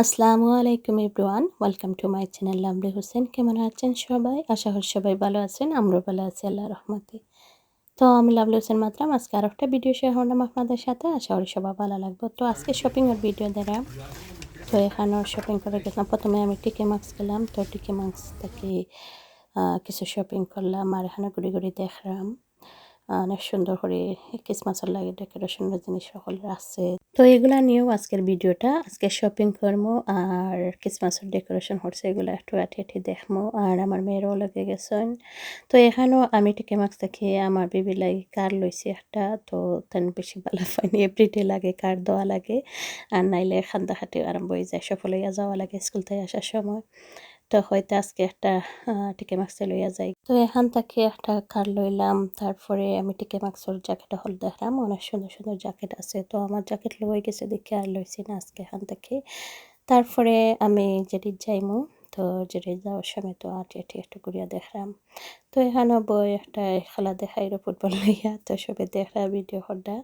আসসালামু আলাইকুম everyone, welcome to my channel lovely Hossain. কেমন আছেন সবাই? আশা করি সবাই ভালো আছেন, আমরাও ভালো আছি আল্লাহর রহমতে। তো আমি লাভলি হোসেন মাত্রাম আজকে আর একটা ভিডিও শেয়ার করলাম আপনাদের সাথে। আশা করি সবাই ভালো লাগবে। তো আজকে শপিংয়ের ভিডিও দিলাম। তো এখানেও শপিং করে গেছিলাম। প্রথমে আমি টিকে মার্কস গেলাম। তো টিকে মার্কস থেকে কিছু শপিং করলাম আর এখানে ঘুরে ঘুরে দেখলাম অনেক সুন্দর করে ক্রিসমাসের লাগে ডেকোরেশনের জিনিস সকল আছে। তো এগুলা নিয়েও আজকের ভিডিওটা, আজকে শপিং করবো আর ক্রিসমাসের ডেকোরেশন হচ্ছে এগুলো একটু আঠি দেখবো। আর আমার মেয়েরও লেগে গেছেন। তো এখানেও আমি টিকে মার্কস থেকে আমার বেবি লাগে কার লইছি একটা। তো তেন বেশি ভালো পাইনি, এভরিডে লাগে কার দেওয়া লাগে আর নাইলে খান্দাখাটি আরম্ভ হয়ে যায়, সফল হইয়া যাওয়া লাগে স্কুল থেকে আসার সময়। তো হয়তো আজকে একটা টিকে মার্কসে লইয়া যাই। তো এখান থেকে একটা কার লইলাম। তারপরে আমি টিকে মার্কসের জ্যাকেট হল দেখলাম, অনেক সুন্দর সুন্দর জ্যাকেট আছে। তো আমার জ্যাকেট লই গেছে দেখে আর লইছি না আজকে এখান থেকে। তারপরে আমি যেটি যাইমু, তো যেটি যাওয়ার সময় তো এটি একটু ঘুরিয়া দেখলাম। তো এখানে বই একটা খেলা দেখাইল ফুটবল লইয়া। তো সবে দেখলা ভিডিও হরটা।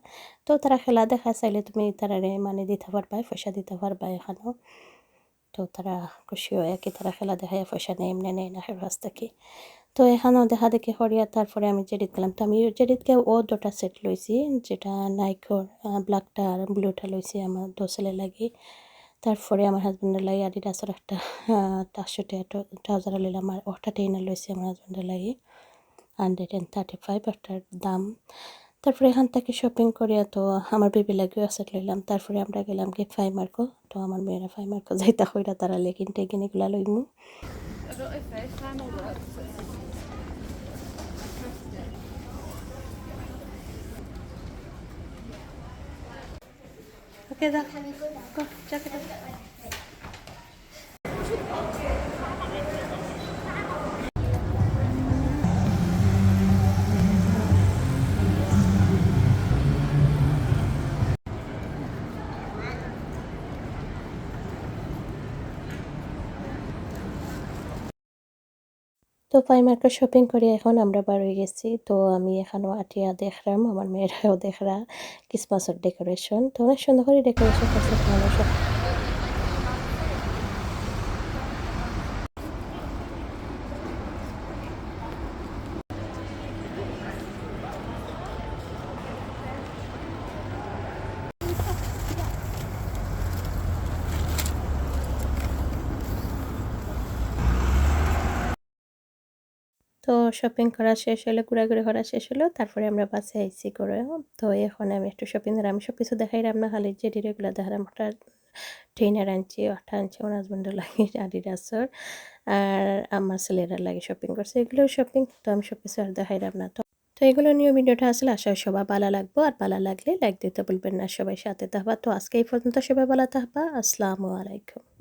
তো তারা খেলা দেখা চাইলে তুমি তারারে মানে দিতে পারবা, পয়সা দিতে পারবা এখানেও। তো তারা খুশি হয়ে কি তারা খেলা দেখায় পয়সা নেই, এমনি নেই না কাছ থেকে। তো এখানেও দেখা দেখি হরিয়া। তারপরে আমি জেডিত গেলাম। তো আমি জেডিতকে ও দুটা সেট লইছি, যেটা নাইকোর ব্ল্যাকটা আর ব্লুটা লইছি আমার দোসেলে লাগি। তারপরে আমার হাজব্যান্ডের লাগে আডিডাসের একটা টাশোটে ট্রাউজার লইলাম আর ওটা টেইনার লইছি আমার হাজব্যান্ডের লাগে 135 একটার দাম। তারপরে এখান থেকে শপিং করিয়া তো আমার বেবি লাগেও সেট লইলাম। তারপরে আমরা গেলাম কি ফাইমার্কো। তো আমার মেয়েরা ফাইমার্কো যাইতা কইরা তারা লেগিন টেগিন এগুলা লইমু। ওকে দা গো জ্যাকেট। তো ফাইমার্কো শপিং করে এখন আমরা বার হয়ে গেছি। তো আমি এখানেও আটিয়া দেখলাম, আমার মেয়েরাও দেখরা ক্রিসমাসের ডেকোরেশন। তো অনেক সুন্দর করে ডেকোরেশন করছে ভালো সব। তো শপিং করা শেষ হলো, ঘোরাঘুরি করা শেষ হলো। তারপরে আমরা বাসে আইসি করে। তো এখন আমি একটু শপিং এর আমি সবকিছু দেখাইলাম না, খালি যে এগুলা দেখালাম। একটা ট্রেইনার আনছি, ওটা আনছি আমার হাজব্যান্ডের লাগে আডিডাসের। আর আমার ছেলেরা লাগে শপিং করছে, এগুলো শপিং। তো আমি সবকিছু আর দেখাইলাম না। তো এগুলো নিয়ে ভিডিওটা আসলে আশা করি সবার ভালো লাগবে। আর ভালো লাগলে লাইক দিতে ভুলবেন না, সবাই সাথে থাকবা। তো আজকে এই পর্যন্ত, সবাই ভালো থাকবা। আসসালামু আলাইকুম।